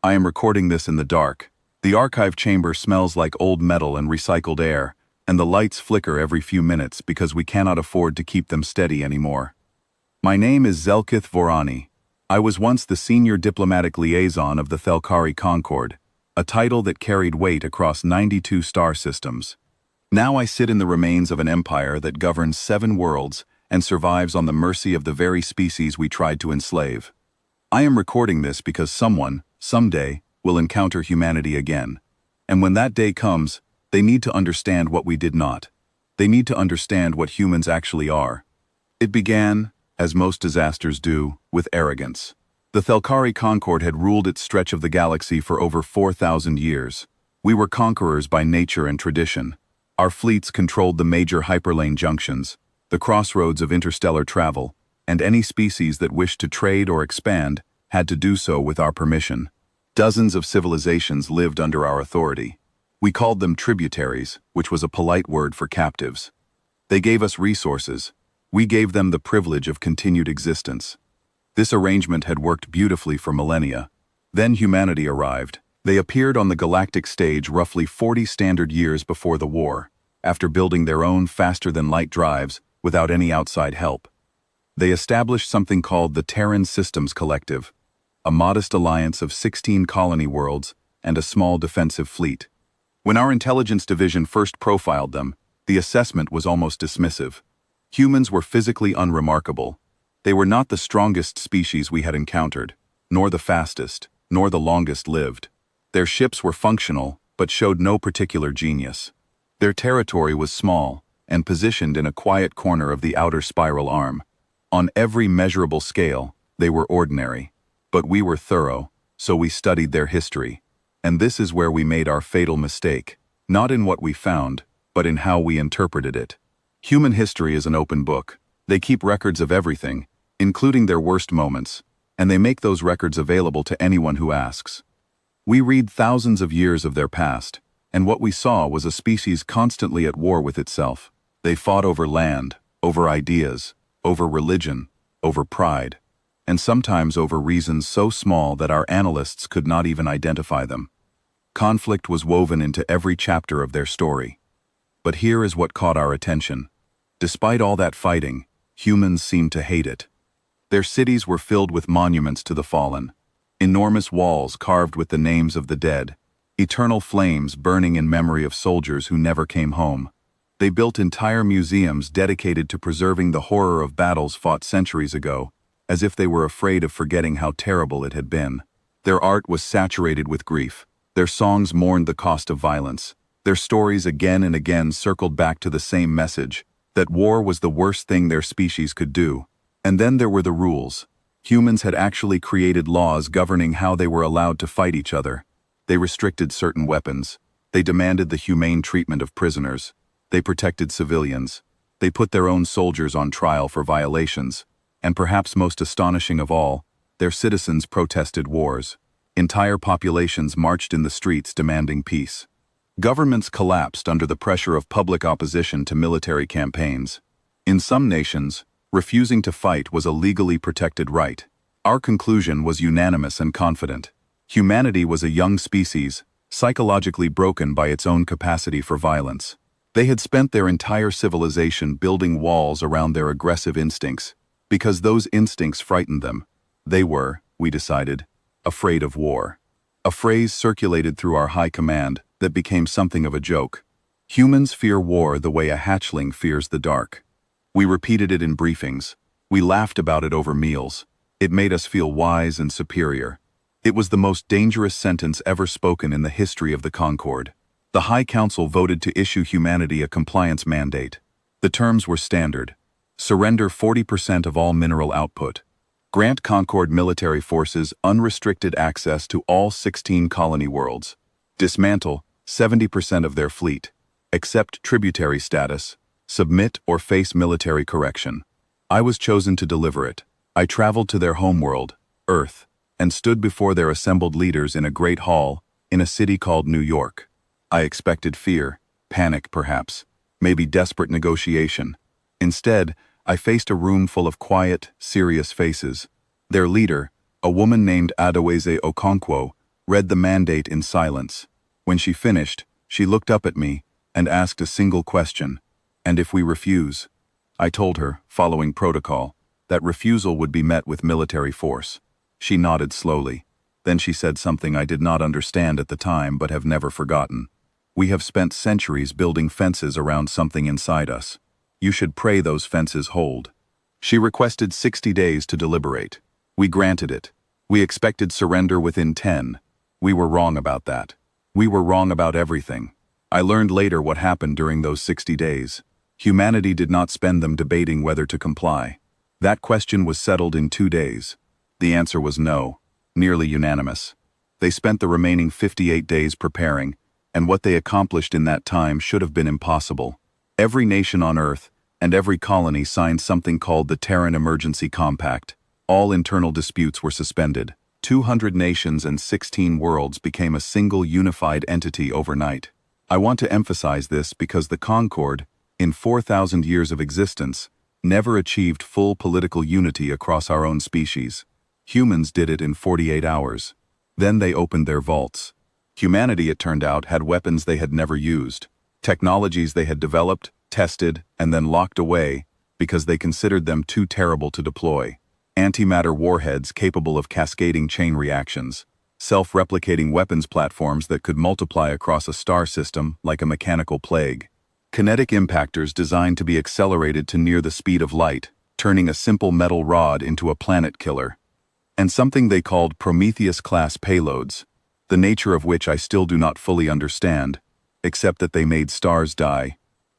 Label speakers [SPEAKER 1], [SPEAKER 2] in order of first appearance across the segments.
[SPEAKER 1] I am recording this in the dark. The archive chamber smells like old metal and recycled air, and the lights flicker every few minutes because we cannot afford to keep them steady anymore. My name is Zelkith Vorani. I was once the senior diplomatic liaison of the Thelkari Concord, a title that carried weight across 92 star systems. Now I sit in the remains of an empire that governs 7 worlds and survives on the mercy of the very species we tried to enslave. I am recording this because someone, someday, will encounter humanity again. And when that day comes, they need to understand what we did not. They need to understand what humans actually are. It began, as most disasters do, with arrogance. The Thelkari Concord had ruled its stretch of the galaxy for over 4,000 years. We were conquerors by nature and tradition. Our fleets controlled the major hyperlane junctions, the crossroads of interstellar travel, and any species that wished to trade or expand had to do so with our permission. Dozens of civilizations lived under our authority. We called them tributaries, which was a polite word for captives. They gave us resources. We gave them the privilege of continued existence. This arrangement had worked beautifully for millennia. Then humanity arrived. They appeared on the galactic stage roughly 40 standard years before the war, after building their own faster-than-light drives without any outside help. They established something called the Terran Systems Collective, a modest alliance of 16 colony worlds and a small defensive fleet. When our intelligence division first profiled them, the assessment was almost dismissive. Humans were physically unremarkable. They were not the strongest species we had encountered, nor the fastest, nor the longest lived. Their ships were functional, but showed no particular genius. Their territory was small, and positioned in a quiet corner of the outer spiral arm. On every measurable scale, they were ordinary. But we were thorough, so we studied their history. And this is where we made our fatal mistake, not in what we found, but in how we interpreted it. Human history is an open book. They keep records of everything, including their worst moments, and they make those records available to anyone who asks. We read thousands of years of their past, and what we saw was a species constantly at war with itself. They fought over land, over ideas, over religion, over pride, and sometimes over reasons so small that our analysts could not even identify them. Conflict was woven into every chapter of their story. But here is what caught our attention. Despite all that fighting, humans seemed to hate it. Their cities were filled with monuments to the fallen. Enormous walls carved with the names of the dead, eternal flames burning in memory of soldiers who never came home. They built entire museums dedicated to preserving the horror of battles fought centuries ago, as if they were afraid of forgetting how terrible it had been. Their art was saturated with grief. Their songs mourned the cost of violence. Their stories again and again circled back to the same message, that war was the worst thing their species could do. And then there were the rules. Humans had actually created laws governing how they were allowed to fight each other. They restricted certain weapons. They demanded the humane treatment of prisoners. They protected civilians. They put their own soldiers on trial for violations. And perhaps most astonishing of all, their citizens protested wars. Entire populations marched in the streets demanding peace. Governments collapsed under the pressure of public opposition to military campaigns. In some nations, refusing to fight was a legally protected right. Our conclusion was unanimous and confident. Humanity was a young species, psychologically broken by its own capacity for violence. They had spent their entire civilization building walls around their aggressive instincts, because those instincts frightened them. They were, we decided, afraid of war. A phrase circulated through our high command that became something of a joke. Humans fear war the way a hatchling fears the dark. We repeated it in briefings. We laughed about it over meals. It made us feel wise and superior. It was the most dangerous sentence ever spoken in the history of the Concord. The High Council voted to issue humanity a compliance mandate. The terms were standard. Surrender 40% of all mineral output. Grant Concord military forces unrestricted access to all 16 colony worlds. Dismantle 70% of their fleet. Accept tributary status. Submit or face military correction. I was chosen to deliver it. I traveled to their homeworld, Earth, and stood before their assembled leaders in a great hall in a city called New York. I expected fear, panic perhaps, maybe desperate negotiation. Instead, I faced a room full of quiet, serious faces. Their leader, a woman named Adeweze Okonkwo, read the mandate in silence. When she finished, she looked up at me and asked a single question. "And if we refuse?" I told her, following protocol, that refusal would be met with military force. She nodded slowly. Then she said something I did not understand at the time but have never forgotten. "We have spent centuries building fences around something inside us. You should pray those fences hold." She requested 60 days to deliberate. We granted it. We expected surrender within 10. We were wrong about that. We were wrong about everything. I learned later what happened during those 60 days. Humanity did not spend them debating whether to comply. That question was settled in 2 days. The answer was no, nearly unanimous. They spent the remaining 58 days preparing, and what they accomplished in that time should have been impossible. Every nation on Earth and every colony signed something called the Terran Emergency Compact. All internal disputes were suspended. 200 nations and 16 worlds became a single unified entity overnight. I want to emphasize this because the Concord, in 4,000 years of existence, never achieved full political unity across our own species. Humans did it in 48 hours. Then they opened their vaults. Humanity, it turned out, had weapons they had never used, technologies they had developed, tested, and then locked away because they considered them too terrible to deploy. Antimatter warheads capable of cascading chain reactions, self-replicating weapons platforms that could multiply across a star system like a mechanical plague, kinetic impactors designed to be accelerated to near the speed of light, turning a simple metal rod into a planet killer, and something they called Prometheus-class payloads, the nature of which I still do not fully understand, except that they made stars die.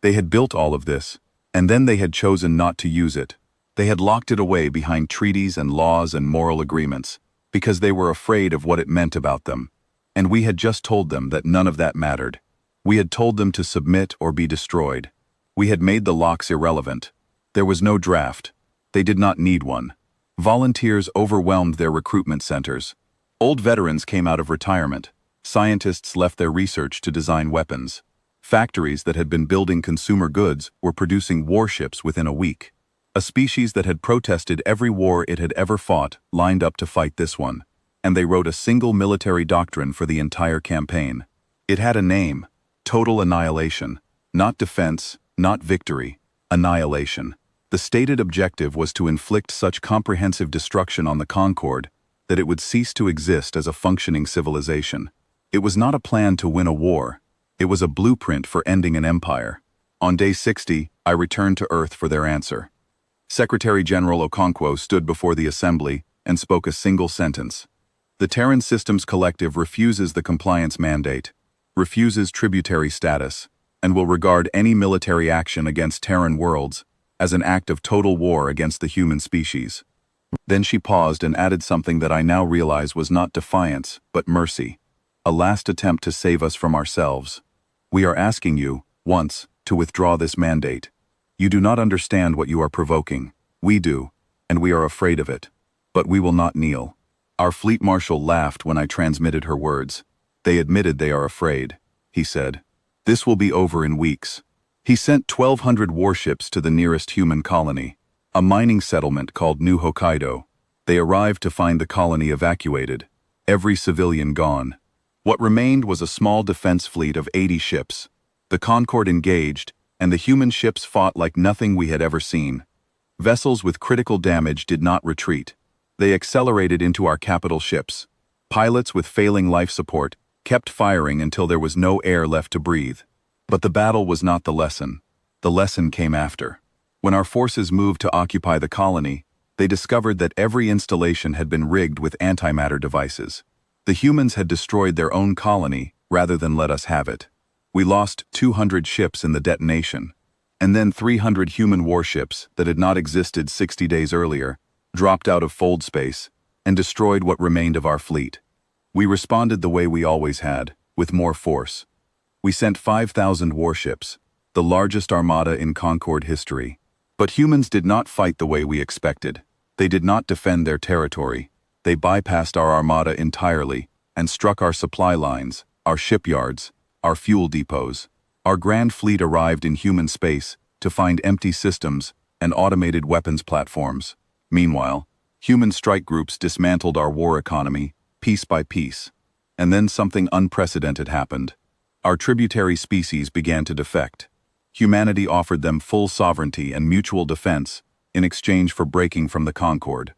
[SPEAKER 1] They had built all of this, and then they had chosen not to use it. They had locked it away behind treaties and laws and moral agreements, because they were afraid of what it meant about them. And we had just told them that none of that mattered. We had told them to submit or be destroyed. We had made the locks irrelevant. There was no draft. They did not need one. Volunteers overwhelmed their recruitment centers. Old veterans came out of retirement. Scientists left their research to design weapons. Factories that had been building consumer goods were producing warships within a week. A species that had protested every war it had ever fought lined up to fight this one, and they wrote a single military doctrine for the entire campaign. It had a name: total annihilation. Not defense, not victory, annihilation. The stated objective was to inflict such comprehensive destruction on the Concord that it would cease to exist as a functioning civilization. It was not a plan to win a war. It was a blueprint for ending an empire. On day 60, I returned to Earth for their answer. Secretary General Okonkwo stood before the assembly and spoke a single sentence. The Terran Systems Collective refuses the compliance mandate, refuses tributary status, and will regard any military action against Terran worlds as an act of total war against the human species. Then she paused and added something that I now realize was not defiance, but mercy. A last attempt to save us from ourselves. "We are asking you, once, to withdraw this mandate. You do not understand what you are provoking. We do, and we are afraid of it. But we will not kneel." Our fleet marshal laughed when I transmitted her words. "They admitted they are afraid," he said. "This will be over in weeks." He sent 1,200 warships to the nearest human colony, a mining settlement called New Hokkaido. They arrived to find the colony evacuated, every civilian gone. What remained was a small defense fleet of 80 ships. The Concord engaged, and the human ships fought like nothing we had ever seen. Vessels with critical damage did not retreat. They accelerated into our capital ships. Pilots with failing life support kept firing until there was no air left to breathe. But the battle was not the lesson. The lesson came after. When our forces moved to occupy the colony, they discovered that every installation had been rigged with antimatter devices. The humans had destroyed their own colony rather than let us have it. We lost 200 ships in the detonation, and then 300 human warships that had not existed 60 days earlier dropped out of fold space and destroyed what remained of our fleet. We responded the way we always had, with more force. We sent 5,000 warships, the largest armada in Concord history. But humans did not fight the way we expected. They did not defend their territory. They bypassed our armada entirely and struck our supply lines, our shipyards, our fuel depots. Our grand fleet arrived in human space to find empty systems and automated weapons platforms. Meanwhile, human strike groups dismantled our war economy, piece by piece. And then something unprecedented happened. Our tributary species began to defect. Humanity offered them full sovereignty and mutual defense in exchange for breaking from the Concord.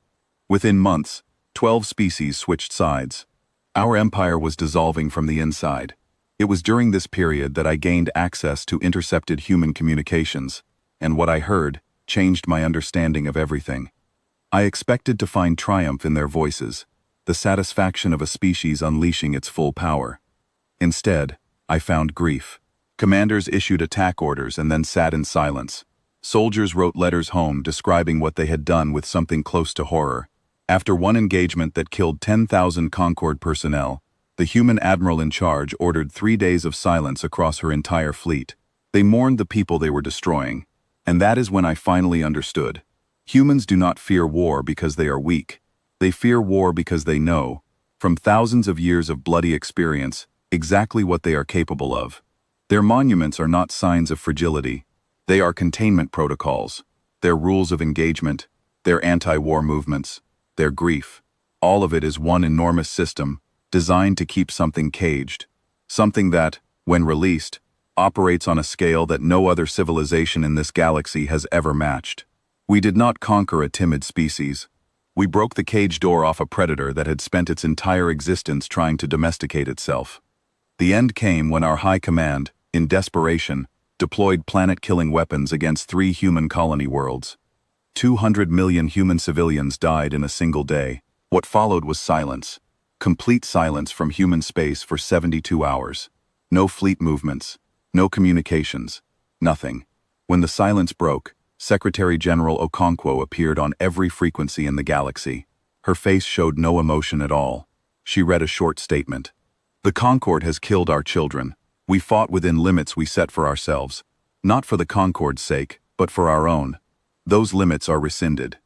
[SPEAKER 1] Within months, 12 species switched sides. Our empire was dissolving from the inside. It was during this period that I gained access to intercepted human communications, and what I heard changed my understanding of everything. I expected to find triumph in their voices, the satisfaction of a species unleashing its full power. Instead, I found grief. Commanders issued attack orders and then sat in silence. Soldiers wrote letters home describing what they had done with something close to horror. After one engagement that killed 10,000 Concord personnel, the human admiral in charge ordered 3 days of silence across her entire fleet. They mourned the people they were destroying. And that is when I finally understood. Humans do not fear war because they are weak. They fear war because they know, from thousands of years of bloody experience, exactly what they are capable of. Their monuments are not signs of fragility. They are containment protocols, their rules of engagement, their anti-war movements, their grief. All of it is one enormous system, designed to keep something caged. Something that, when released, operates on a scale that no other civilization in this galaxy has ever matched. We did not conquer a timid species. We broke the cage door off a predator that had spent its entire existence trying to domesticate itself. The end came when our high command, in desperation, deployed planet-killing weapons against 3 human colony worlds. 200 million human civilians died in a single day. What followed was silence. Complete silence from human space for 72 hours. No fleet movements. No communications. Nothing. When the silence broke, Secretary General Okonkwo appeared on every frequency in the galaxy. Her face showed no emotion at all. She read a short statement. "The Concord has killed our children. We fought within limits we set for ourselves. Not for the Concord's sake, but for our own. Those limits are rescinded."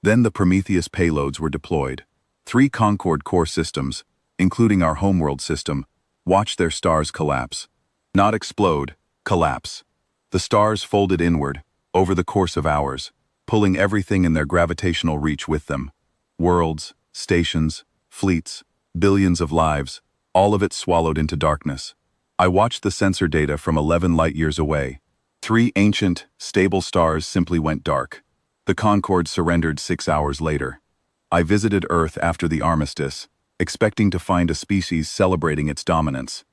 [SPEAKER 1] Then the Prometheus payloads were deployed. 3 Concord core systems, including our homeworld system, watched their stars collapse. Not explode, collapse. The stars folded inward, over the course of hours, pulling everything in their gravitational reach with them. Worlds, stations, fleets, billions of lives, all of it swallowed into darkness. I watched the sensor data from 11 light-years away. 3 ancient, stable stars simply went dark. The Concord surrendered 6 hours later. I visited Earth after the armistice, expecting to find a species celebrating its dominance.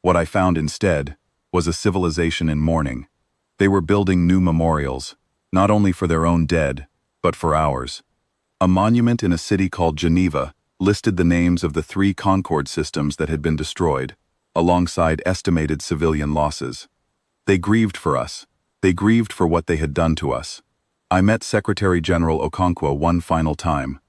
[SPEAKER 1] What I found instead was a civilization in mourning. They were building new memorials, not only for their own dead, but for ours. A monument in a city called Geneva listed the names of the 3 Concord systems that had been destroyed, alongside estimated civilian losses. They grieved for us. They grieved for what they had done to us. I met Secretary General Okonkwo one final time.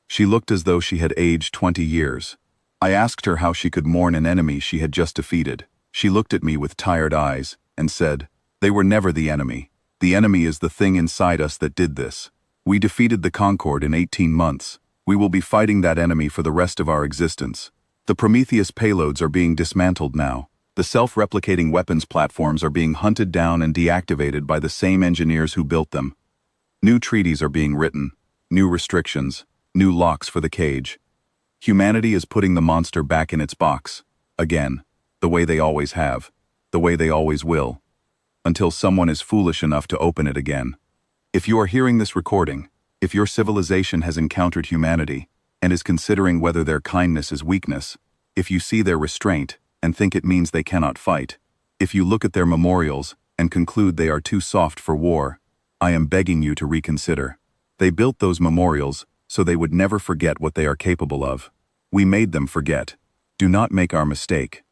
[SPEAKER 1] She looked as though she had aged 20 years. I asked her how she could mourn an enemy she had just defeated. She looked at me with tired eyes and said, "They were never the enemy. The enemy is the thing inside us that did this. We defeated the Concord in 18 months. We will be fighting that enemy for the rest of our existence. The Prometheus payloads are being dismantled now. The self-replicating weapons platforms are being hunted down and deactivated by the same engineers who built them. New treaties are being written, new restrictions, new locks for the cage. Humanity is putting the monster back in its box, again, the way they always have, the way they always will, until someone is foolish enough to open it again. If you are hearing this recording, if your civilization has encountered humanity and is considering whether their kindness is weakness, if you see their restraint and think it means they cannot fight, if you look at their memorials and conclude they are too soft for war, I am begging you to reconsider. They built those memorials so they would never forget what they are capable of. We made them forget. Do not make our mistake.